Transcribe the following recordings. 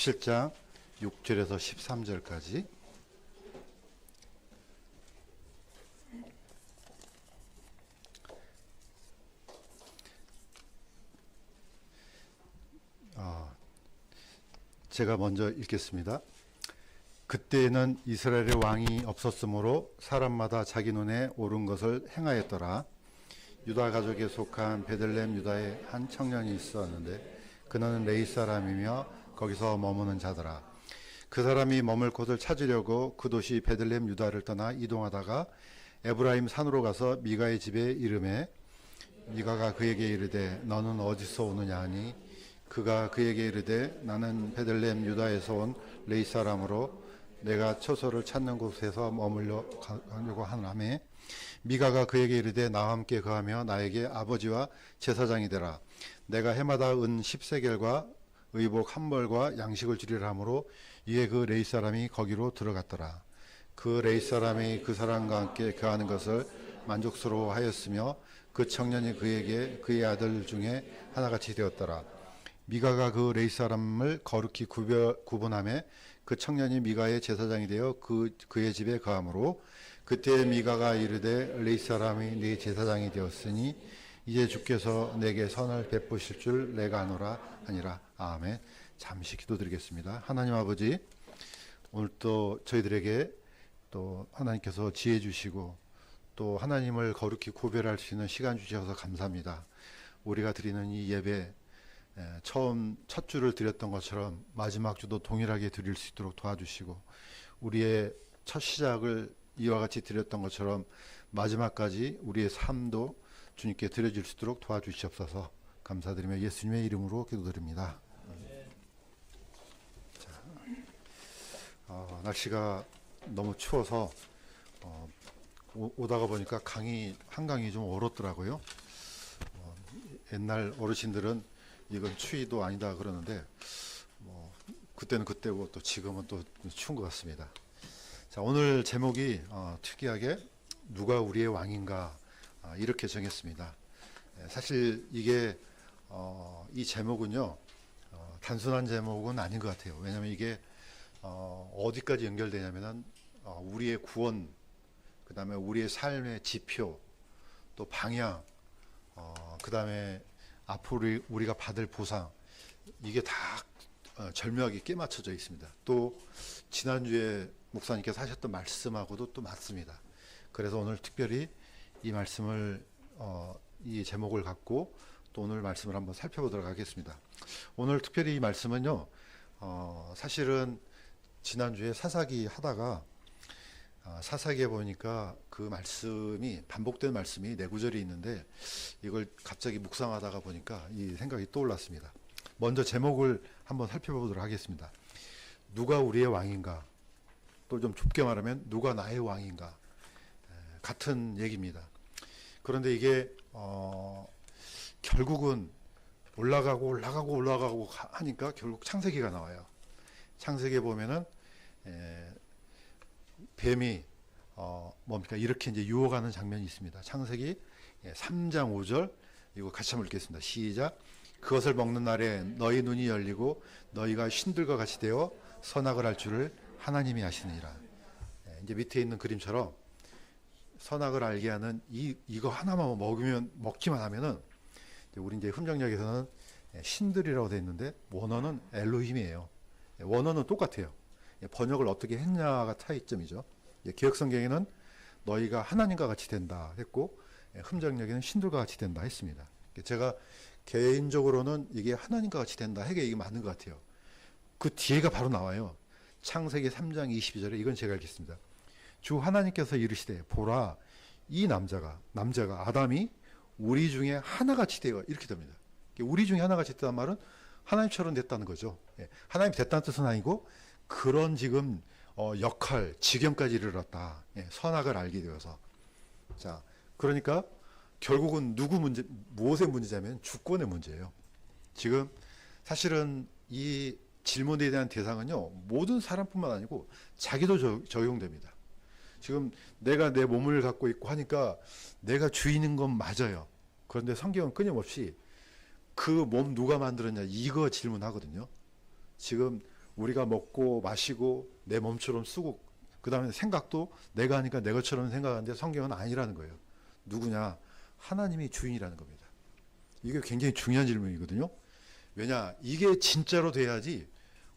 7장 6절에서 13절까지. 제가 먼저 읽겠습니다. 그때에는 이스라엘의 왕이 없었으므로 사람마다 자기 눈에 옳은 것을 행하였더라. 유다 가족에 속한 베들레헴 유다에 한 청년이 있었는데 그는 레위 사람이며 거기서 머무는 자더라. 그 사람이 머물 곳을 찾으려고 그 도시 베들레헴 유다를 떠나 이동하다가 에브라임 산으로 가서 미가의 집에 이르매 미가가 그에게 이르되 너는 어디서 오느냐 하니 그가 그에게 이르되 나는 베들레헴 유다에서 온 레위 사람으로 내가 처소를 찾는 곳에서 머물려고 하나매 미가가 그에게 이르되 나와 함께 거하며 나에게 아버지와 제사장이 되라. 내가 해마다 은 10세겔과 의복 한 벌과 양식을 주리라 하므로 이에 그 레위 사람이 거기로 들어갔더라. 그 레위 사람이 그 사람과 함께 거하는 것을 만족스러워하였으며 그 청년이 그에게 그의 아들 중에 하나같이 되었더라. 미가가 그 레위 사람을 거룩히 구분하며 그 청년이 미가의 제사장이 되어 그의 집에 거하므로 그때 미가가 이르되 레위 사람이 네 제사장이 되었으니 이제 주께서 내게 선을 베푸실 줄 내가 아노라 하니라. 아멘. 잠시 기도드리겠습니다. 하나님 아버지, 오늘 또 저희들에게 또 하나님께서 지혜 주시고 또 하나님을 거룩히 구별할 수 있는 시간 주셔서 감사합니다. 우리가 드리는 이 예배 처음 첫 주를 드렸던 것처럼 마지막 주도 동일하게 드릴 수 있도록 도와주시고 우리의 첫 시작을 이와 같이 드렸던 것처럼 마지막까지 우리의 삶도 주님께 드려질 수 있도록 도와주시옵소서. 감사드리며 예수님의 이름으로 기도드립니다. 날씨가 너무 추워서 오다가 보니까 한강이 좀 얼었더라고요. 옛날 어르신들은 이건 추위도 아니다 그러는데 그때는 그때고 또 지금은 또 추운 것 같습니다. 자, 오늘 제목이 특이하게 누가 우리의 왕인가 이렇게 정했습니다. 사실 이게 이 제목은요 단순한 제목은 아닌 것 같아요. 왜냐하면 이게 어디까지 연결되냐면은 우리의 구원, 그 다음에 우리의 삶의 지표, 또 방향, 그 다음에 앞으로 우리가 받을 보상, 이게 다 절묘하게 깨맞춰져 있습니다. 또 지난주에 목사님께서 하셨던 말씀하고도 또 맞습니다. 그래서 오늘 특별히 이 말씀을 이 제목을 갖고 또 오늘 말씀을 한번 살펴보도록 하겠습니다. 오늘 특별히 이 말씀은요 사실은 지난주에 사사기 하다가 사사기에 보니까 그 말씀이 반복된 말씀이 네 구절이 있는데 이걸 갑자기 묵상하다가 보니까 이 생각이 떠올랐습니다. 먼저 제목을 한번 살펴보도록 하겠습니다. 누가 우리의 왕인가? 또 좀 좁게 말하면 누가 나의 왕인가? 같은 얘기입니다. 그런데 이게 결국은 올라가고 하니까 결국 창세기가 나와요. 창세기에 보면은 뱀이 뭡니까 이렇게 이제 유혹하는 장면이 있습니다. 창세기 3장 5절 이거 같이 한번 읽겠습니다. 시작. 그것을 먹는 날에 너희 눈이 열리고 너희가 신들과 같이 되어 선악을 할 줄을 하나님이 아시느니라. 이제 밑에 있는 그림처럼 선악을 알게 하는 이거 하나만 먹기만 하면은 우리 이제 흠정역에서는 신들이라고 되어 있는데 원어는 엘로힘이에요. 원어는 똑같아요. 번역을 어떻게 했냐가 차이점이죠. 개역성경에는 너희가 하나님과 같이 된다 했고 흠정역에는 신들과 같이 된다 했습니다. 제가 개인적으로는 이게 하나님과 같이 된다 해게 이게 맞는 것 같아요. 그 뒤에가 바로 나와요. 창세기 3장 22절에 이건 제가 읽겠습니다. 주 하나님께서 이르시되 보라 이 남자가 아담이 우리 중에 하나같이 되어 이렇게 됩니다. 우리 중에 하나같이 됐다는 말은 하나님처럼 됐다는 거죠. 하나님 됐다는 뜻은 아니고 그런 지금 역할, 지경까지 이르렀다. 선악을 알게 되어서. 자, 그러니까 결국은 무엇의 문제냐면 주권의 문제예요. 지금 사실은 이 질문에 대한 대상은요, 모든 사람뿐만 아니고 자기도 적용됩니다. 지금 내가 내 몸을 갖고 있고 하니까 내가 주인인 건 맞아요. 그런데 성경은 끊임없이 그 몸 누가 만들었냐 이거 질문하거든요. 지금 우리가 먹고 마시고 내 몸처럼 쓰고 그 다음에 생각도 내가 하니까 내 것처럼 생각하는데 성경은 아니라는 거예요. 누구냐? 하나님이 주인이라는 겁니다. 이게 굉장히 중요한 질문이거든요. 왜냐? 이게 진짜로 돼야지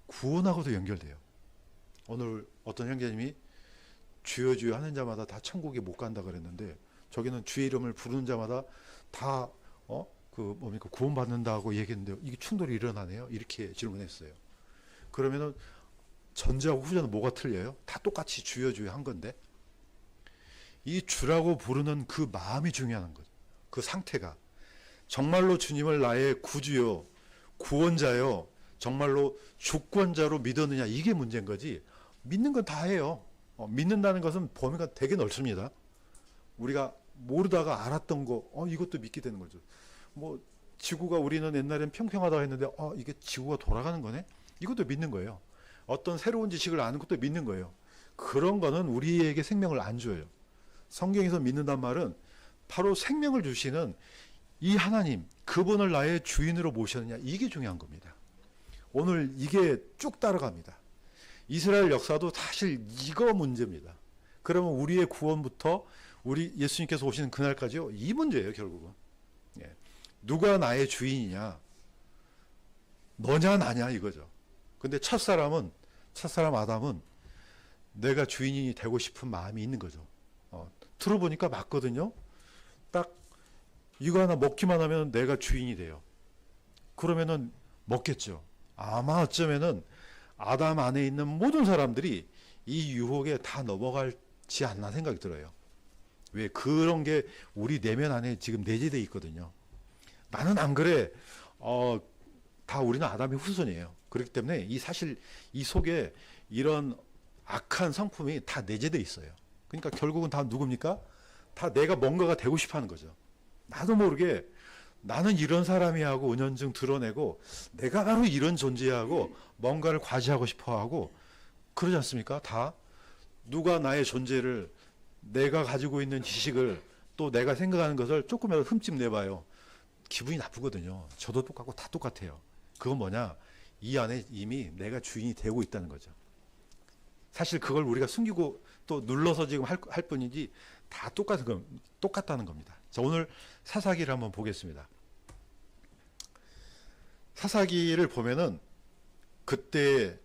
구원하고도 연결돼요. 오늘 어떤 형제님이 주여 주여 하는 자마다 다 천국에 못 간다 그랬는데 저기는 주의 이름을 부르는 자마다 다 구원받는다고 얘기했는데 이게 충돌이 일어나네요. 이렇게 질문했어요. 그러면은 전자하고 후자는 뭐가 틀려요? 다 똑같이 주여 주여 한 건데 이 주라고 부르는 그 마음이 중요한 거죠. 그 상태가 정말로 주님을 나의 구주요 구원자요 정말로 주권자로 믿었느냐 이게 문제인 거지. 믿는 건 다 해요. 믿는다는 것은 범위가 되게 넓습니다. 우리가 모르다가 알았던 거 이것도 믿게 되는 거죠. 뭐 지구가 우리는 옛날엔 평평하다고 했는데 이게 지구가 돌아가는 거네? 이것도 믿는 거예요. 어떤 새로운 지식을 아는 것도 믿는 거예요. 그런 거는 우리에게 생명을 안 줘요. 성경에서 믿는단 말은 바로 생명을 주시는 이 하나님, 그분을 나의 주인으로 모셨느냐 이게 중요한 겁니다. 오늘 이게 쭉 따라갑니다. 이스라엘 역사도 사실 이거 문제입니다. 그러면 우리의 구원부터 우리 예수님께서 오시는 그날까지요. 이 문제예요, 결국은. 예. 누가 나의 주인이냐? 너냐 나냐 이거죠. 근데 첫사람 아담은 내가 주인이 되고 싶은 마음이 있는 거죠. 들어보니까 맞거든요. 딱 이거 하나 먹기만 하면 내가 주인이 돼요. 그러면은 먹겠죠. 아마 어쩌면은 아담 안에 있는 모든 사람들이 이 유혹에 다 넘어갈지 않나 생각이 들어요. 왜? 그런 게 우리 내면 안에 지금 내재되어 있거든요. 나는 안 그래. 다 우리는 아담의 후손이에요. 그렇기 때문에 사실 이 속에 이런 악한 성품이 다 내재되어 있어요. 그러니까 결국은 다 누굽니까? 다 내가 뭔가가 되고 싶어 하는 거죠. 나도 모르게 나는 이런 사람이 하고 은연중 드러내고 내가 바로 이런 존재하고 뭔가를 과시하고 싶어 하고 그러지 않습니까? 다 누가 나의 존재를 내가 가지고 있는 지식을 또 내가 생각하는 것을 조금이라도 흠집 내봐요. 기분이 나쁘거든요. 저도 똑같고 다 똑같아요. 그건 뭐냐? 이 안에 이미 내가 주인이 되고 있다는 거죠. 사실 그걸 우리가 숨기고 또 눌러서 지금 할 뿐이지 다 똑같다는 겁니다. 자, 오늘 사사기를 한번 보겠습니다. 사사기를 보면은 그때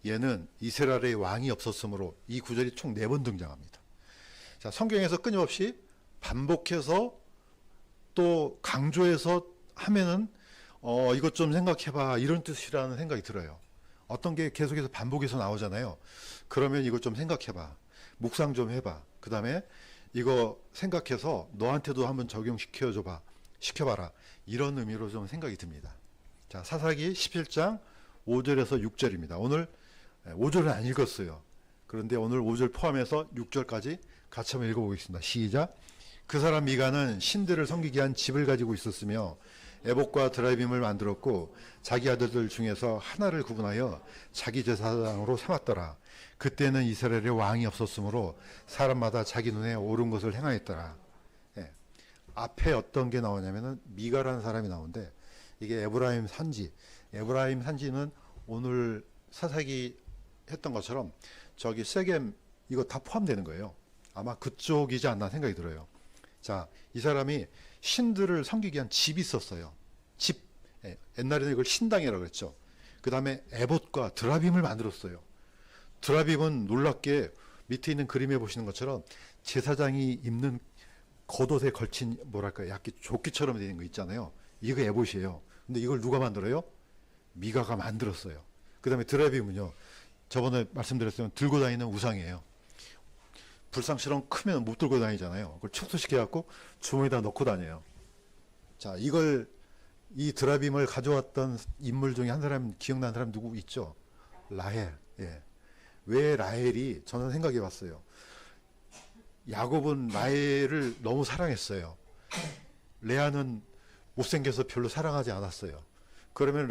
얘는 이스라엘의 왕이 없었으므로 이 구절이 총 4번 등장합니다. 자, 성경에서 끊임없이 반복해서 또 강조해서 하면은 이것 좀 생각해봐 이런 뜻이라는 생각이 들어요. 어떤 게 계속해서 반복해서 나오잖아요. 그러면 이것 좀 생각해봐. 묵상 좀 해봐. 그 다음에 이거 생각해서 너한테도 한번 시켜봐라. 이런 의미로 좀 생각이 듭니다. 자, 사사기 17장 5절에서 6절입니다. 오늘 5절은 안 읽었어요. 그런데 오늘 5절 포함해서 6절까지 같이 한번 읽어보겠습니다. 시작. 그 사람 미가는 신들을 섬기게 한 집을 가지고 있었으며 에봇과 드라빔을 만들었고 자기 아들들 중에서 하나를 구분하여 자기 제사장으로 삼았더라. 그때는 이스라엘에 왕이 없었으므로 사람마다 자기 눈에 옳은 것을 행하였더라. 예. 앞에 어떤 게 나오냐면은 미가라는 사람이 나오는데 이게 에브라임 산지는 오늘 사사기 했던 것처럼 저기 세겜 이거 다 포함되는 거예요. 아마 그쪽이지 않나 생각이 들어요. 자, 이 사람이 신들을 섬기기 위한 집이 있었어요. 집. 옛날에는 이걸 신당이라고 그랬죠. 그 다음에 에봇과 드라빔을 만들었어요. 드라빔은 놀랍게 밑에 있는 그림에 보시는 것처럼 제사장이 입는 겉옷에 걸친 약간 조끼처럼 되는 거 있잖아요. 이거 에봇이에요. 근데 이걸 누가 만들어요? 미가가 만들었어요. 그 다음에 드라빔은요. 저번에 말씀드렸지만 들고 다니는 우상이에요. 불상처럼 크면 못 들고 다니잖아요. 그걸 축소시켜갖고 주머니에다 넣고 다녀요. 자, 이 드라빔을 가져왔던 인물 중에 한 사람, 기억나는 사람 누구 있죠? 라헬. 예. 왜 라헬이, 저는 생각해 봤어요. 야곱은 라헬을 너무 사랑했어요. 레아는 못생겨서 별로 사랑하지 않았어요. 그러면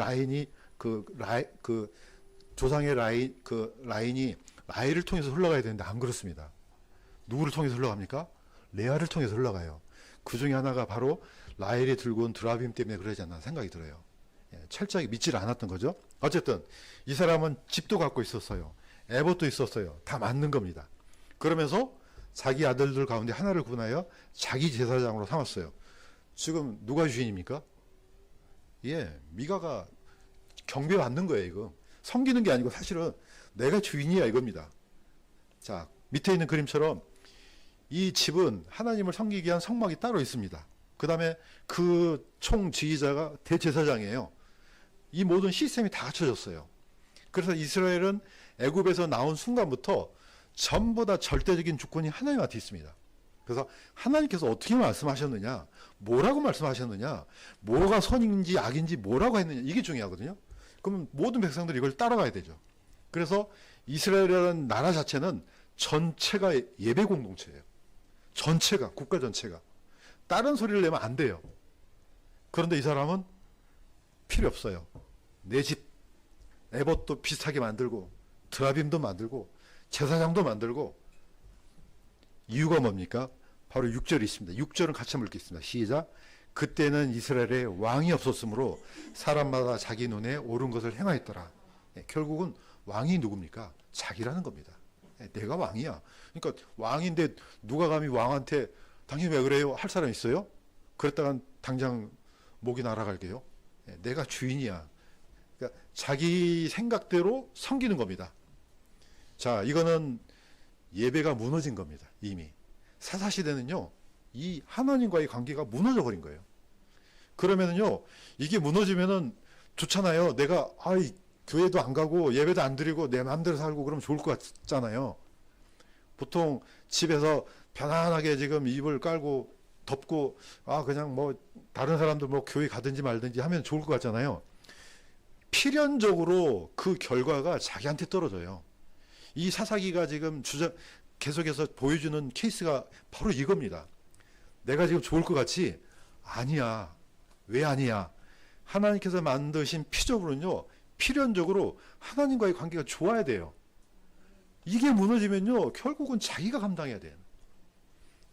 조상의 라인이 라헬을 통해서 흘러가야 되는데 안 그렇습니다. 누구를 통해서 흘러갑니까? 레아를 통해서 흘러가요. 그 중에 하나가 바로 라헬이 들고 온 드라빔 때문에 그러지 않나 생각이 들어요. 예, 철저하게 믿지를 않았던 거죠. 어쨌든 이 사람은 집도 갖고 있었어요. 에봇도 있었어요. 다 맞는 겁니다. 그러면서 자기 아들들 가운데 하나를 구분하여 자기 제사장으로 삼았어요. 지금 누가 주인입니까? 예, 미가가 경배받는 거예요. 이거 섬기는 게 아니고 사실은 내가 주인이야 이겁니다. 자, 밑에 있는 그림처럼 이 집은 하나님을 섬기기 위한 성막이 따로 있습니다. 그 다음에 그 총지휘자가 대제사장이에요. 이 모든 시스템이 다 갖춰졌어요. 그래서 이스라엘은 애굽에서 나온 순간부터 전부 다 절대적인 주권이 하나님한테 있습니다. 그래서 하나님께서 어떻게 말씀하셨느냐, 뭐라고 말씀하셨느냐, 뭐가 선인지 악인지 뭐라고 했느냐, 이게 중요하거든요. 그러면 모든 백성들이 이걸 따라가야 되죠. 그래서 이스라엘이라는 나라 자체는 전체가 예배 공동체예요. 전체가, 국가 전체가. 다른 소리를 내면 안 돼요. 그런데 이 사람은 필요 없어요. 내 집, 에봇도 비슷하게 만들고, 드라빔도 만들고, 제사장도 만들고. 이유가 뭡니까? 바로 6절이 있습니다. 6절은 같이 한번 읽겠습니다. 시작. 그때는 이스라엘에 왕이 없었으므로 사람마다 자기 눈에 옳은 것을 행하였더라. 결국은 왕이 누굽니까? 자기라는 겁니다. 내가 왕이야. 그러니까 왕인데 누가 감히 왕한테 당신 왜 그래요? 할 사람 있어요? 그랬다간 당장 목이 날아갈게요. 내가 주인이야. 그러니까 자기 생각대로 섬기는 겁니다. 자, 이거는 예배가 무너진 겁니다. 이미. 사사시대는요, 이 하나님과의 관계가 무너져 버린 거예요. 그러면은요, 이게 무너지면은 좋잖아요. 내가, 교회도 안 가고 예배도 안 드리고 내 마음대로 살고 그러면 좋을 것 같잖아요. 보통 집에서 편안하게 지금 이불 깔고 덮고, 그냥 뭐, 다른 사람들 뭐 교회 가든지 말든지 하면 좋을 것 같잖아요. 필연적으로 그 결과가 자기한테 떨어져요. 이 사사기가 지금 계속해서 보여주는 케이스가 바로 이겁니다. 내가 지금 좋을 것 같지? 아니야. 왜 아니야? 하나님께서 만드신 피조물은요, 필연적으로 하나님과의 관계가 좋아야 돼요. 이게 무너지면요, 결국은 자기가 감당해야 돼요.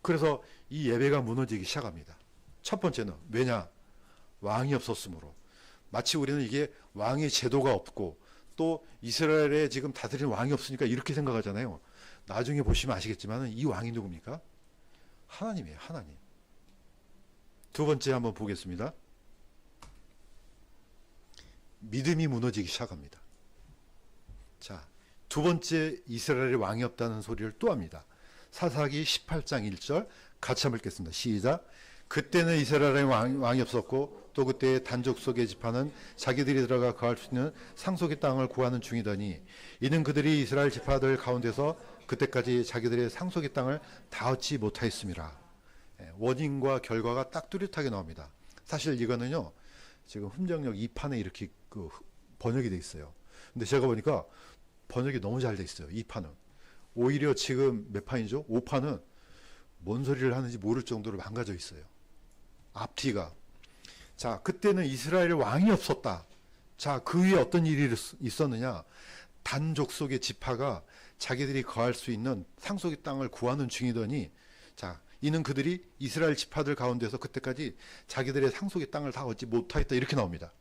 그래서 이 예배가 무너지기 시작합니다. 첫 번째는 왜냐? 왕이 없었으므로. 마치 우리는 이게 왕의 제도가 없고 또 이스라엘에 지금 다스리는 왕이 없으니까 이렇게 생각하잖아요. 나중에 보시면 아시겠지만 이 왕이 누굽니까? 하나님이에요. 하나님. 두 번째 한번 보겠습니다. 믿음이 무너지기 시작합니다. 자, 두 번째 이스라엘에 왕이 없다는 소리를 또 합니다. 사사기 18장 1절 같이 한번 읽겠습니다. 시작. 그때는 이스라엘에 왕이 없었고 또 그때 단족 속의 지파는 자기들이 들어가 거할 수 있는 상속의 땅을 구하는 중이더니 이는 그들이 이스라엘 지파들 가운데서 그때까지 자기들의 상속의 땅을 다 얻지 못하였습니다. 원인과 결과가 딱 뚜렷하게 나옵니다. 사실 이거는요, 지금 훈정역 2판에 이렇게 번역이 돼 있어요. 근데 제가 보니까 번역이 너무 잘 돼 있어요. 2판은. 오히려 지금 몇 판이죠? 5판은 뭔 소리를 하는지 모를 정도로 망가져 있어요. 앞뒤가. 자, 그때는 이스라엘에 왕이 없었다. 자, 그 위에 어떤 일이 있었느냐? 단족 속의 지파가 자기들이 거할 수 있는 상속의 땅을 구하는 중이더니, 자, 이는 그들이 이스라엘 지파들 가운데서 그때까지 자기들의 상속의 땅을 다 얻지 못하였다. 이렇게 나옵니다.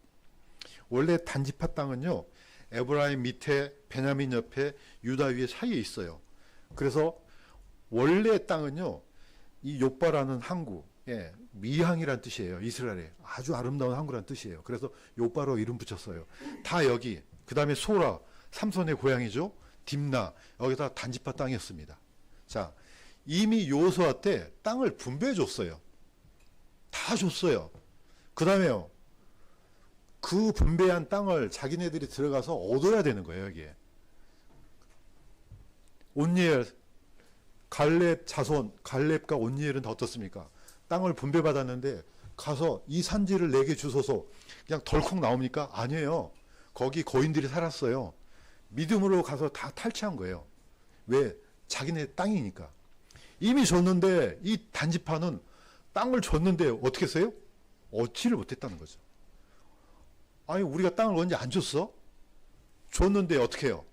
원래 단지파 땅은요, 에브라임 밑에 베냐민 옆에 유다 위에 사이에 있어요. 그래서 원래 땅은요, 이 욥바라는 항구, 미항이란 뜻이에요. 이스라엘에 아주 아름다운 항구란 뜻이에요. 그래서 욥바로 이름 붙였어요. 다 여기. 그 다음에 소라, 삼손의 고향이죠. 딥나, 여기다 단지파 땅이었습니다. 자, 이미 여호수아 때 땅을 분배해 줬어요. 다 줬어요. 그 다음에요, 그 분배한 땅을 자기네들이 들어가서 얻어야 되는 거예요. 여기에 온니엘, 갈렙 자손, 갈렙과 온니엘은 다 어떻습니까? 땅을 분배받았는데 가서 이 산지를 내게 주소서 그냥 덜컥 나옵니까? 아니에요. 거기 거인들이 살았어요. 믿음으로 가서 다 탈취한 거예요. 왜? 자기네 땅이니까. 이미 줬는데 이 단지파는 땅을 줬는데 어떻게 했어요? 얻지를 못했다는 거죠. 아니, 우리가 땅을 언제 안 줬어? 줬는데 어떻게 해요?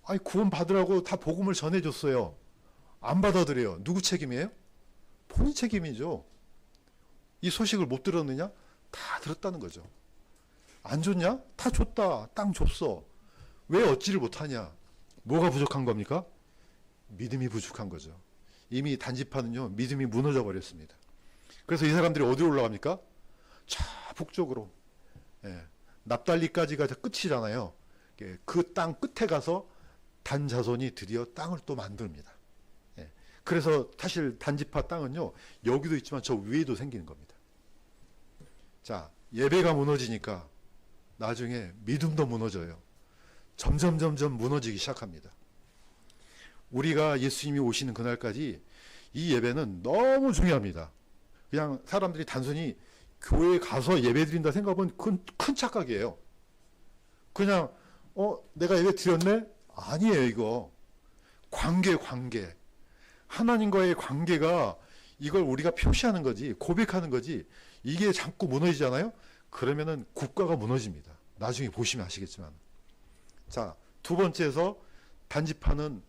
아니, 구원 받으라고 다 복음을 전해줬어요. 안 받아들여요. 누구 책임이에요? 본인 책임이죠. 이 소식을 못 들었느냐? 다 들었다는 거죠. 안 줬냐? 다 줬다. 땅 줬어. 왜 얻지를 못하냐? 뭐가 부족한 겁니까? 믿음이 부족한 거죠. 이미 단지파는요, 믿음이 무너져 버렸습니다. 그래서 이 사람들이 어디로 올라갑니까? 저 북쪽으로. 예, 납달리까지가 끝이잖아요. 그 땅 끝에 가서 단 자손이 드디어 땅을 또 만듭니다. 예, 그래서 사실 단지파 땅은요, 여기도 있지만 저 위에도 생기는 겁니다. 자, 예배가 무너지니까 나중에 믿음도 무너져요. 점점 무너지기 시작합니다. 우리가 예수님이 오시는 그날까지 이 예배는 너무 중요합니다. 그냥 사람들이 단순히 교회에 가서 예배 드린다 생각하면 큰 착각이에요. 그냥 내가 예배 드렸네? 아니에요. 이거 관계. 하나님과의 관계가 이걸 우리가 표시하는 거지, 고백하는 거지. 이게 자꾸 무너지잖아요. 그러면은 국가가 무너집니다. 나중에 보시면 아시겠지만. 자, 두 번째에서 단지파는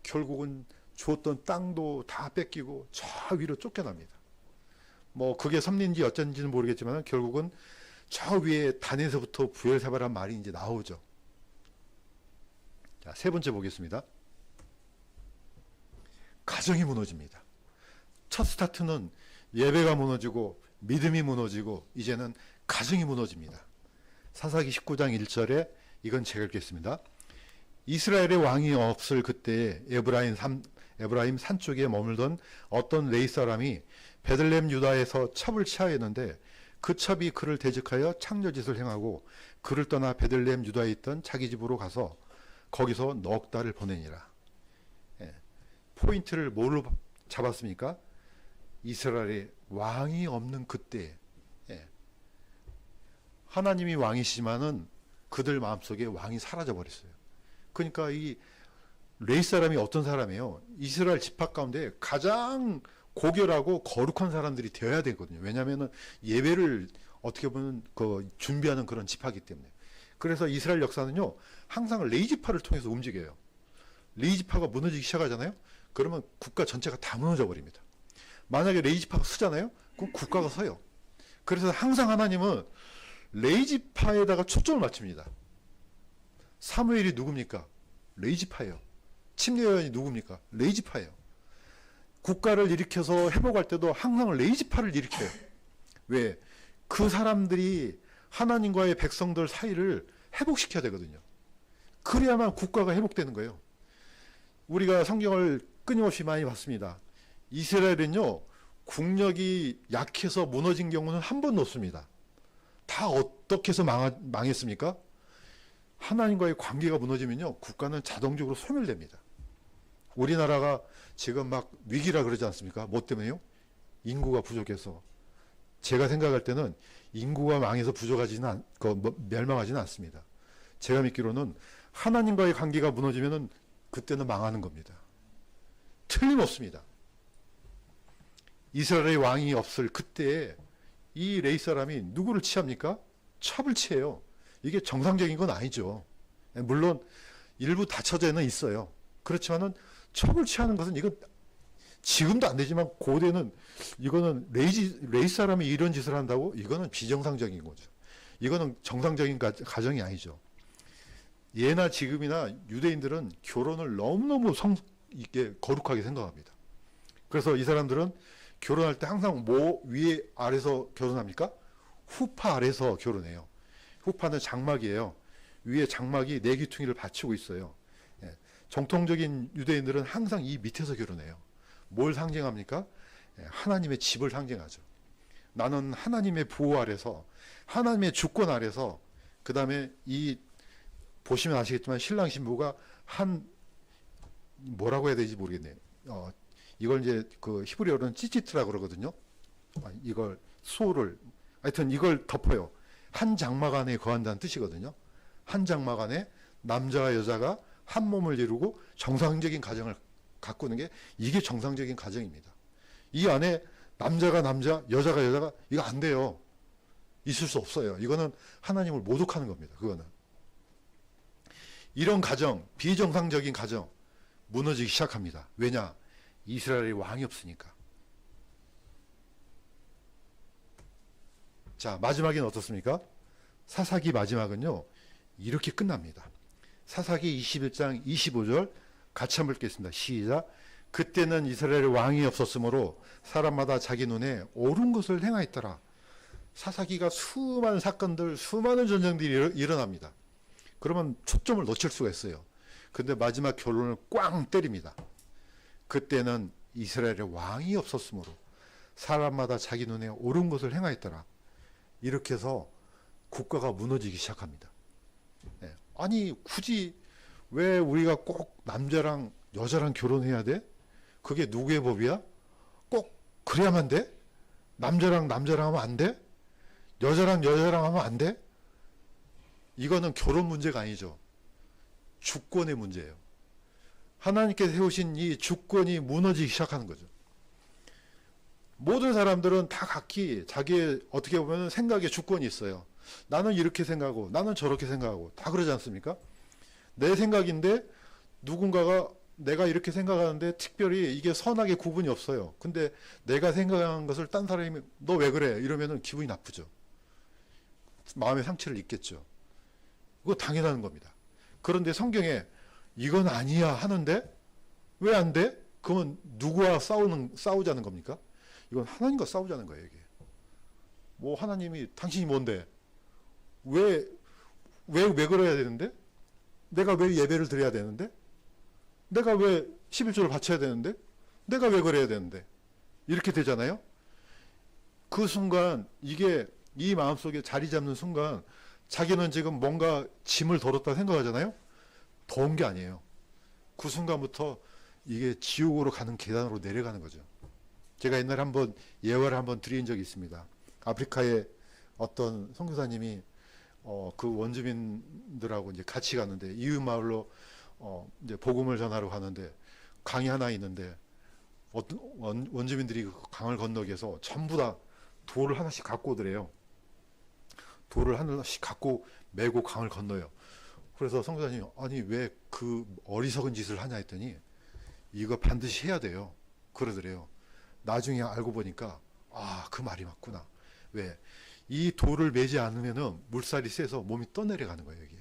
결국은 주었던 땅도 다 뺏기고 저 위로 쫓겨납니다. 뭐 그게 섭리인지 어쩐지는 모르겠지만 결국은 저 위에 단에서부터 부엘세바란 말이 이제 나오죠. 자, 세 번째 보겠습니다. 가정이 무너집니다. 첫 스타트는 예배가 무너지고 믿음이 무너지고 이제는 가정이 무너집니다. 사사기 19장 1절에 이건 제가 읽겠습니다. 이스라엘의 왕이 없을 그때에 에브라임 산 쪽에 머물던 어떤 레위 사람이 베들레헴 유다에서 첩을 취하였는데 그 첩이 그를 대적하여 창녀짓을 행하고 그를 떠나 베들레헴 유다에 있던 자기 집으로 가서 거기서 넉 달을 보내니라. 예. 포인트를 뭘로 잡았습니까? 이스라엘의 왕이 없는 그때. 예. 하나님이 왕이시지만은 그들 마음속에 왕이 사라져 버렸어요. 그러니까 이 레위 사람이 어떤 사람이에요? 이스라엘 지파 가운데 가장 고결하고 거룩한 사람들이 되어야 되거든요. 왜냐하면 예배를 어떻게 보면 준비하는 그런 지파이기 때문에. 그래서 이스라엘 역사는요, 항상 레위 지파를 통해서 움직여요. 레위 지파가 무너지기 시작하잖아요. 그러면 국가 전체가 다 무너져 버립니다. 만약에 레위 지파가 서잖아요. 그럼 국가가 서요. 그래서 항상 하나님은 레위 지파에다가 초점을 맞춥니다. 사무엘이 누굽니까? 레위 지파예요. 침례요한이 누굽니까? 레위 지파예요. 국가를 일으켜서 회복할 때도 항상 레위 지파를 일으켜요. 왜? 그 사람들이 하나님과의 백성들 사이를 회복시켜야 되거든요. 그래야만 국가가 회복되는 거예요. 우리가 성경을 끊임없이 많이 봤습니다. 이스라엘은요, 국력이 약해서 무너진 경우는 한 번도 없습니다. 다 어떻게 해서 망했습니까? 하나님과의 관계가 무너지면요, 국가는 자동적으로 소멸됩니다. 우리나라가 지금 막 위기라 그러지 않습니까? 뭐 때문에요? 인구가 부족해서. 제가 생각할 때는 인구가 망해서 멸망하지는 않습니다. 제가 믿기로는 하나님과의 관계가 무너지면은 그때는 망하는 겁니다. 틀림없습니다. 이스라엘의 왕이 없을 그때에 이 레위 사람이 누구를 취합니까? 첩을 취해요. 이게 정상적인 건 아니죠. 물론 일부 다처제는 있어요. 그렇지만은 첩을 취하는 것은 이건 지금도 안 되지만 고대는 이거는 레위 사람이 이런 짓을 한다고 이거는 비정상적인 거죠. 이거는 정상적인 가정이 아니죠. 예나 지금이나 유대인들은 결혼을 너무너무 이게 거룩하게 생각합니다. 그래서 이 사람들은 결혼할 때 항상 뭐 위에 아래서 결혼합니까? 후파 아래서 결혼해요. 후파는 장막이에요. 위에 장막이 네 귀퉁이를 받치고 있어요. 예. 정통적인 유대인들은 항상 이 밑에서 결혼해요. 뭘 상징합니까? 예. 하나님의 집을 상징하죠. 나는 하나님의 보호 아래서, 하나님의 주권 아래서, 그 다음에 보시면 아시겠지만 신랑 신부가 뭐라고 해야 되지 모르겠네요. 이걸 이제 그 히브리어로는 찌찌트라고 그러거든요. 이걸 하여튼 이걸 덮어요. 한 장막 안에 거한다는 뜻이거든요. 한 장막 안에 남자와 여자가 한 몸을 이루고 정상적인 가정을 가꾸는 게 이게 정상적인 가정입니다. 이 안에 남자가 남자, 여자가 여자가 이거 안 돼요. 있을 수 없어요. 이거는 하나님을 모독하는 겁니다. 그거는. 이런 가정, 비정상적인 가정 무너지기 시작합니다. 왜냐? 이스라엘의 왕이 없으니까. 자, 마지막에는 어떻습니까? 사사기 마지막은요, 이렇게 끝납니다. 사사기 21장 25절 같이 한번 읽겠습니다. 시작. 그때는 이스라엘에 왕이 없었으므로 사람마다 자기 눈에 옳은 것을 행하였더라. 사사기가 수많은 사건들, 수많은 전쟁들이 일어납니다. 그러면 초점을 놓칠 수가 있어요. 근데 마지막 결론을 꽝 때립니다. 그때는 이스라엘에 왕이 없었으므로 사람마다 자기 눈에 옳은 것을 행하였더라. 이렇게 해서 국가가 무너지기 시작합니다. 네. 아니 굳이 왜 우리가 꼭 남자랑 여자랑 결혼해야 돼? 그게 누구의 법이야? 꼭 그래야만 돼? 남자랑 하면 안 돼? 여자랑 하면 안 돼? 이거는 결혼 문제가 아니죠. 주권의 문제예요. 하나님께서 세우신 이 주권이 무너지기 시작하는 거죠. 모든 사람들은 다 각기 자기의 어떻게 보면 생각에 주권이 있어요. 나는 이렇게 생각하고 나는 저렇게 생각하고 다 그러지 않습니까? 내 생각인데 누군가가 내가 이렇게 생각하는데 특별히 이게 선악의 구분이 없어요. 근데 내가 생각한 것을 딴 사람이 너 왜 그래? 이러면은 기분이 나쁘죠. 마음의 상처를 입겠죠. 그거 당연한 겁니다. 그런데 성경에 이건 아니야 하는데 왜 안 돼? 그건 누구와 싸우자는 겁니까? 이건 하나님과 싸우자는 거예요, 이게. 뭐 하나님이 당신이 뭔데? 왜 그래야 되는데? 내가 왜 예배를 드려야 되는데? 내가 왜 11조를 바쳐야 되는데? 내가 왜 그래야 되는데? 이렇게 되잖아요. 그 순간 이게 이 마음속에 자리 잡는 순간 자기는 지금 뭔가 짐을 덜었다 생각하잖아요. 더운 게 아니에요. 그 순간부터 이게 지옥으로 가는 계단으로 내려가는 거죠. 제가 옛날에 한번 예화를 한번 드린 적이 있습니다. 아프리카에 어떤 선교사님이 그 원주민들하고 이제 같이 갔는데 이웃 마을로 이제 복음을 전하러 가는데 강이 하나 있는데 어떤 원주민들이 그 강을 건너기 위해서 전부 다 돌을 하나씩 갖고 오더래요. 돌을 하나씩 갖고 메고 강을 건너요. 그래서 선교사님이 아니 왜 그 어리석은 짓을 하냐 했더니 이거 반드시 해야 돼요. 그러더래요. 나중에 알고 보니까 그 말이 맞구나. 왜? 이 돌을 매지 않으면은 물살이 세서 몸이 떠내려가는 거예요, 이게.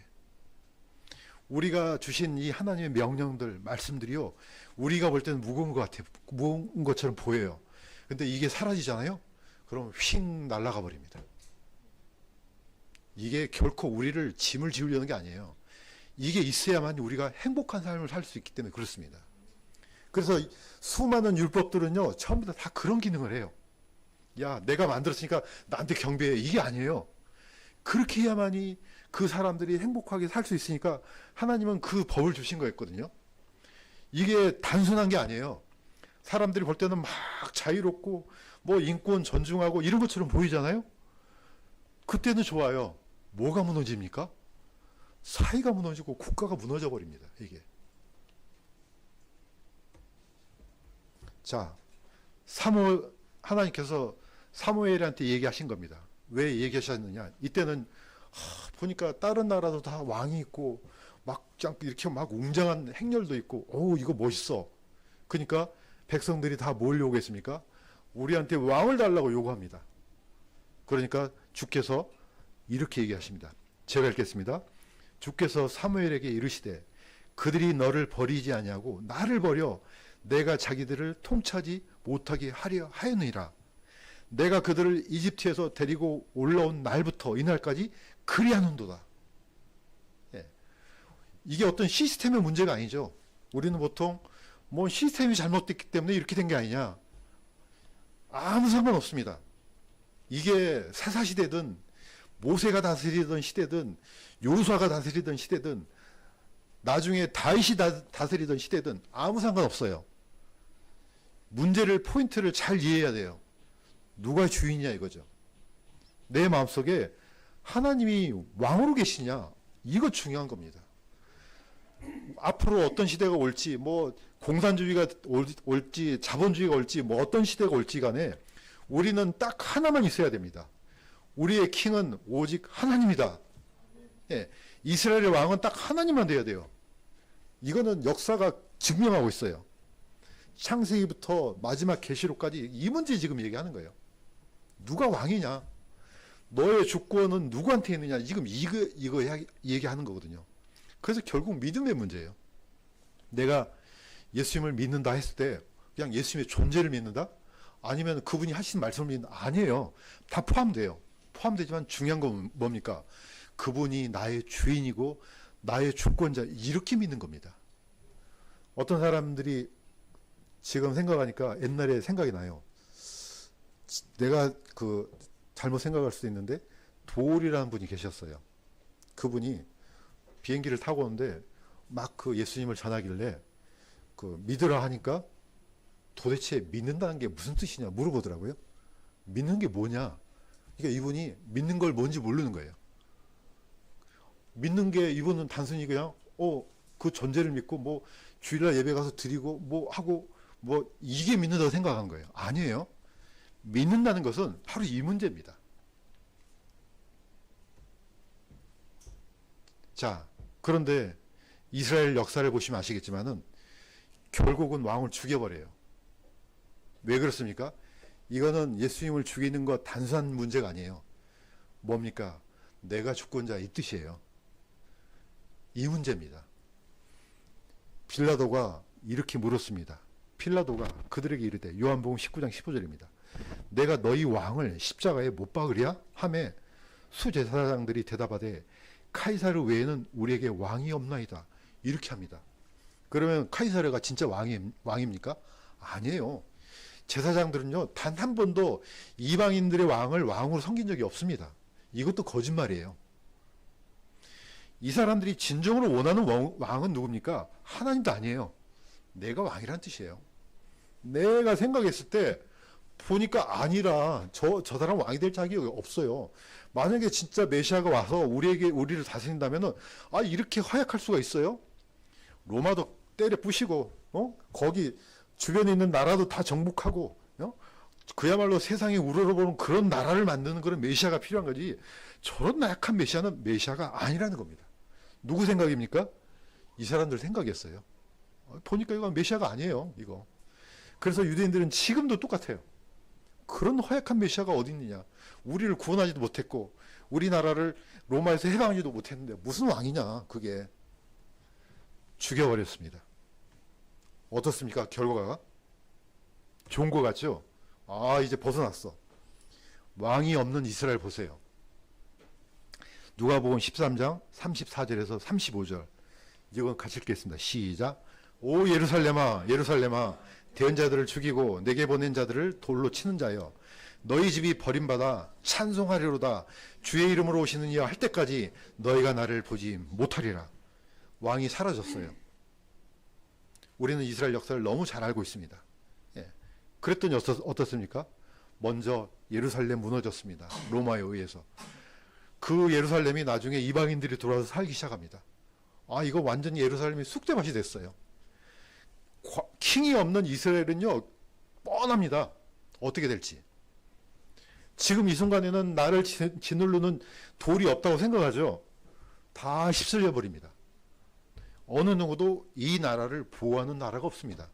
우리가 주신 이 하나님의 명령들, 말씀들이요. 우리가 볼 때는 무거운 것 같아요. 무거운 것처럼 보여요. 근데 이게 사라지잖아요? 그럼 휙 날아가 버립니다. 이게 결코 우리를 짐을 지우려는 게 아니에요. 이게 있어야만 우리가 행복한 삶을 살 수 있기 때문에 그렇습니다. 그래서 수많은 율법들은요, 처음부터 다 그런 기능을 해요. 야, 내가 만들었으니까 나한테 경배해. 이게 아니에요. 그렇게 해야만이 그 사람들이 행복하게 살 수 있으니까 하나님은 그 법을 주신 거였거든요. 이게 단순한 게 아니에요. 사람들이 볼 때는 막 자유롭고 뭐 인권 존중하고 이런 것처럼 보이잖아요. 그때는 좋아요. 뭐가 무너집니까? 사회가 무너지고 국가가 무너져 버립니다. 이게. 자, 하나님께서 사무엘한테 얘기하신 겁니다. 왜 얘기하셨느냐? 이때는 보니까 다른 나라도 다 왕이 있고 막 이렇게 막 웅장한 행렬도 있고, 이거 멋있어. 그러니까 백성들이 다 뭘 요구했습니까? 우리한테 왕을 달라고 요구합니다. 그러니까 주께서 이렇게 얘기하십니다. 제가 읽겠습니다. 주께서 사무엘에게 이르시되 그들이 너를 버리지 아니하고 나를 버려 내가 자기들을 통치하지 못하게 하려 하였느니라. 내가 그들을 이집트에서 데리고 올라온 날부터 이날까지 그리하는도다. 예. 이게 어떤 시스템의 문제가 아니죠. 우리는 보통 뭐 시스템이 잘못됐기 때문에 이렇게 된 게 아니냐. 아무 상관없습니다. 이게 사사시대든 모세가 다스리던 시대든 요수아가 다스리던 시대든 나중에 다윗이 다스리던 시대든 아무 상관없어요. 문제를 포인트를 잘 이해해야 돼요. 누가 주인이냐 이거죠. 내 마음속에 하나님이 왕으로 계시냐 이거 중요한 겁니다. 앞으로 어떤 시대가 올지 뭐 공산주의가 올지 자본주의가 올지 뭐 어떤 시대가 올지 간에 우리는 딱 하나만 있어야 됩니다. 우리의 킹은 오직 하나님이다. 예, 이스라엘의 왕은 딱 하나님만 돼야 돼요. 이거는 역사가 증명하고 있어요. 창세기부터 마지막 계시록까지 이 문제 지금 얘기하는 거예요. 누가 왕이냐? 너의 주권은 누구한테 있느냐. 지금 이거 얘기하는 거거든요. 그래서 결국 믿음의 문제예요. 내가 예수님을 믿는다 했을 때 그냥 예수님의 존재를 믿는다? 아니면 그분이 하신 말씀을 믿는다? 아니에요. 다 포함돼요. 포함되지만 중요한 건 뭡니까? 그분이 나의 주인이고 나의 주권자, 이렇게 믿는 겁니다. 어떤 사람들이 지금 생각하니까 옛날에 생각이 나요. 내가 잘못 생각할 수도 있는데 도울이라는 분이 계셨어요. 그분이 비행기를 타고 오는데 막 예수님을 전하길래 믿으라 하니까 도대체 믿는다는 게 무슨 뜻이냐 물어보더라고요. 믿는 게 뭐냐? 그러니까 이분이 믿는 걸 뭔지 모르는 거예요. 믿는 게 이분은 단순히 그냥 그 존재를 믿고 뭐 주일날 예배 가서 드리고 뭐 하고 뭐 이게 믿는다고 생각한 거예요. 아니에요. 믿는다는 것은 바로 이 문제입니다. 자, 그런데 이스라엘 역사를 보시면 아시겠지만은 결국은 왕을 죽여버려요. 왜 그렇습니까? 이거는 예수님을 죽이는 것 단순한 문제가 아니에요. 뭡니까? 내가 주권자, 이 뜻이에요. 이 문제입니다. 빌라도가 이렇게 물었습니다. 빌라도가 그들에게 이르되, 요한복음 19장 15절입니다. 내가 너희 왕을 십자가에 못 박으랴? 하매 수제사장들이 대답하되 카이사르 외에는 우리에게 왕이 없나이다. 이렇게 합니다. 그러면 카이사르가 진짜 왕입니까? 아니에요. 제사장들은요, 단 한 번도 이방인들의 왕을 왕으로 섬긴 적이 없습니다. 이것도 거짓말이에요. 이 사람들이 진정으로 원하는 왕은 누굽니까? 하나님도 아니에요. 내가 왕이란 뜻이에요. 내가 생각했을 때 보니까 아니라 저 사람 왕이 될 자격이 없어요. 만약에 진짜 메시아가 와서 우리를 다스린다면은 이렇게 허약할 수가 있어요? 로마도 때려 부시고 거기 주변에 있는 나라도 다 정복하고 그야말로 세상에 우러러보는 그런 나라를 만드는 그런 메시아가 필요한 거지. 저런 나약한 메시아는 메시아가 아니라는 겁니다. 누구 생각입니까? 이 사람들 생각이었어요. 보니까 이건 메시아가 아니에요. 이거. 그래서 유대인들은 지금도 똑같아요. 그런 허약한 메시아가 어디 있느냐. 우리를 구원하지도 못했고 우리나라를 로마에서 해방하지도 못했는데 무슨 왕이냐. 그게. 죽여버렸습니다. 어떻습니까? 결과가? 좋은 거 같죠? 이제 벗어났어. 왕이 없는 이스라엘 보세요. 누가복음 13장 34절에서 35절. 이건 같이 읽겠습니다. 시작. 오 예루살렘아 예루살렘아 대언자들을 죽이고 내게 보낸 자들을 돌로 치는 자여 너희 집이 버림받아 찬송하리로다. 주의 이름으로 오시는 이여 할 때까지 너희가 나를 보지 못하리라. 왕이 사라졌어요. 우리는 이스라엘 역사를 너무 잘 알고 있습니다. 그랬더니 어떻습니까? 먼저 예루살렘 무너졌습니다. 로마에 의해서. 그 예루살렘이 나중에 이방인들이 들어와서 살기 시작합니다. 이거 완전히 예루살렘이 쑥대밭이 됐어요. 킹이 없는 이스라엘은요, 뻔합니다. 어떻게 될지. 지금 이 순간에는 나를 짓누르는 돌이 없다고 생각하죠. 다 휩쓸려 버립니다. 어느 누구도 이 나라를 보호하는 나라가 없습니다.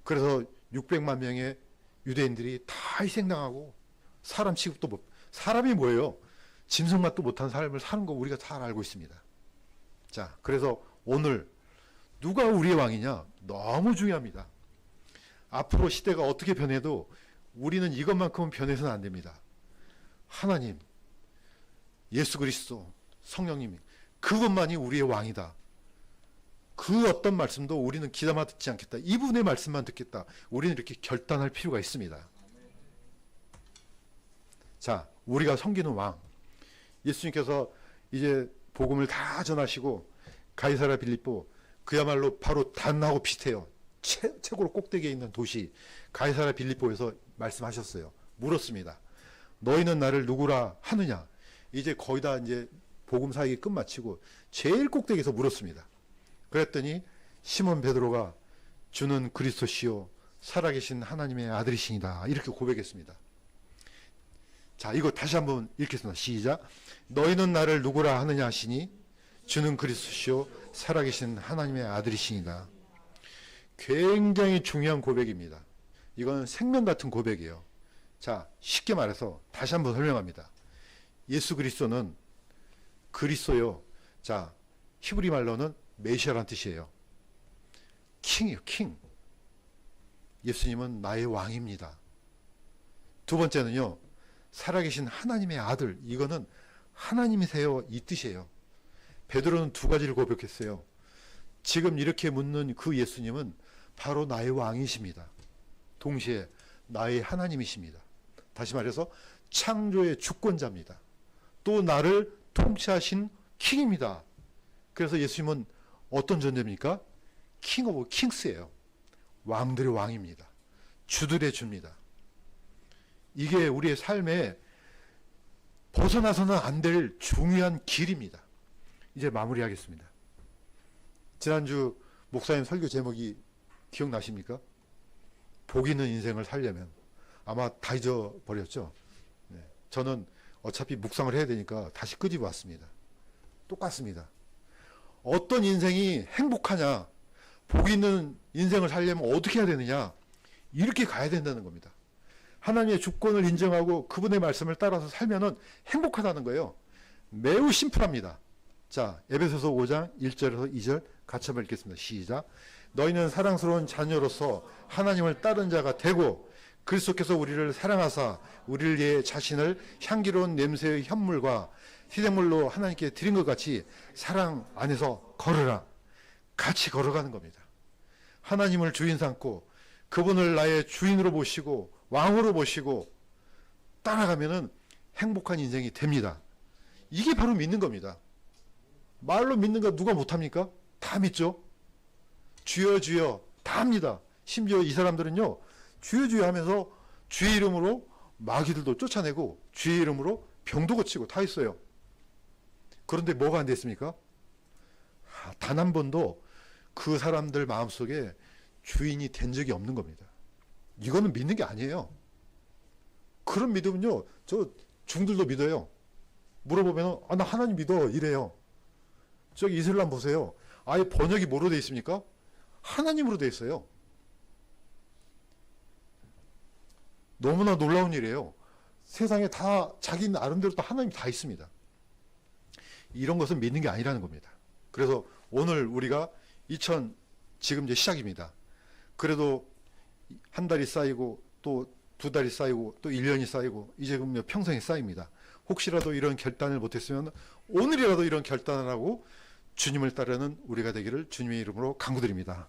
그래서 600만 명의 유대인들이 다 희생당하고 사람 취급도 사람이 뭐예요? 짐승맛도 못한 삶을 사는 거 우리가 잘 알고 있습니다. 자, 그래서 오늘 누가 우리의 왕이냐? 너무 중요합니다. 앞으로 시대가 어떻게 변해도 우리는 이것만큼은 변해서는 안 됩니다. 하나님, 예수 그리스도, 성령님이 그것만이 우리의 왕이다. 그 어떤 말씀도 우리는 귀담아 듣지 않겠다. 이분의 말씀만 듣겠다. 우리는 이렇게 결단할 필요가 있습니다. 자, 우리가 섬기는 왕. 예수님께서 이제 복음을 다 전하시고 가이사랴 빌립보, 그야말로 바로 단하고 비슷해요. 최고로 꼭대기에 있는 도시 가이사랴 빌립보에서 말씀하셨어요. 물었습니다. 너희는 나를 누구라 하느냐? 이제 거의 다 이제 복음 사역이 끝마치고 제일 꼭대기에서 물었습니다. 그랬더니 시몬 베드로가 주는 그리스도시요 살아계신 하나님의 아들이시니다. 이렇게 고백했습니다. 자, 이거 다시 한번 읽겠습니다. 시작. 너희는 나를 누구라 하느냐 하시니 주는 그리스도시요 살아계신 하나님의 아들이시니다. 굉장히 중요한 고백입니다. 이건 생명 같은 고백이에요. 자, 쉽게 말해서 다시 한번 설명합니다. 예수 그리스도는 그리스도요. 자, 히브리 말로는 메시아란 뜻이에요. 킹이요, 킹. 예수님은 나의 왕입니다. 두 번째는요, 살아계신 하나님의 아들. 이거는 하나님이세요, 이 뜻이에요. 베드로는 두 가지를 고백했어요. 지금 이렇게 묻는 그 예수님은 바로 나의 왕이십니다. 동시에 나의 하나님이십니다. 다시 말해서 창조의 주권자입니다. 또 나를 통치하신 킹입니다. 그래서 예수님은 어떤 존재입니까? 킹 오브 킹스예요. 왕들의 왕입니다. 주들의 주입니다. 이게 우리의 삶에 벗어나서는 안 될 중요한 길입니다. 이제 마무리하겠습니다. 지난주 목사님 설교 제목이 기억나십니까? 복 있는 인생을 살려면. 아마 다 잊어버렸죠? 네. 저는 어차피 묵상을 해야 되니까 다시 끄집어 왔습니다. 똑같습니다. 어떤 인생이 행복하냐, 복 있는 인생을 살려면 어떻게 해야 되느냐, 이렇게 가야 된다는 겁니다. 하나님의 주권을 인정하고 그분의 말씀을 따라서 살면은 행복하다는 거예요. 매우 심플합니다. 자, 에베소서 5장 1절에서 2절 같이 한번 읽겠습니다. 시작. 너희는 사랑스러운 자녀로서 하나님을 따른 자가 되고 그리스도께서 우리를 사랑하사 우리를 위해 자신을 향기로운 냄새의 현물과 희생물로 하나님께 드린 것 같이 사랑 안에서 걸으라. 같이 걸어가는 겁니다. 하나님을 주인 삼고 그분을 나의 주인으로 모시고 왕으로 모시고 따라가면은 행복한 인생이 됩니다. 이게 바로 믿는 겁니다. 말로 믿는 거 누가 못합니까? 다 믿죠. 주여 주여 다 합니다. 심지어 이 사람들은요, 주여 주여 하면서 주의 이름으로 마귀들도 쫓아내고 주의 이름으로 병도 고치고 다 했어요. 그런데 뭐가 안 됐습니까? 단 한 번도 그 사람들 마음속에 주인이 된 적이 없는 겁니다. 이거는 믿는 게 아니에요. 그런 믿음은요, 저 중들도 믿어요. 물어보면 나 하나님 믿어 이래요. 저기 이슬람 보세요. 아예 번역이 뭐로 돼 있습니까? 하나님으로 돼 있어요. 너무나 놀라운 일이에요. 세상에 다 자기 나름대로 또 하나님 다 있습니다. 이런 것은 믿는 게 아니라는 겁니다. 그래서 오늘 우리가 지금 이제 시작입니다. 그래도 한 달이 쌓이고 또 두 달이 쌓이고 또 1년이 쌓이고 이제 그럼 평생이 쌓입니다. 혹시라도 이런 결단을 못했으면 오늘이라도 이런 결단을 하고 주님을 따르는 우리가 되기를 주님의 이름으로 간구드립니다.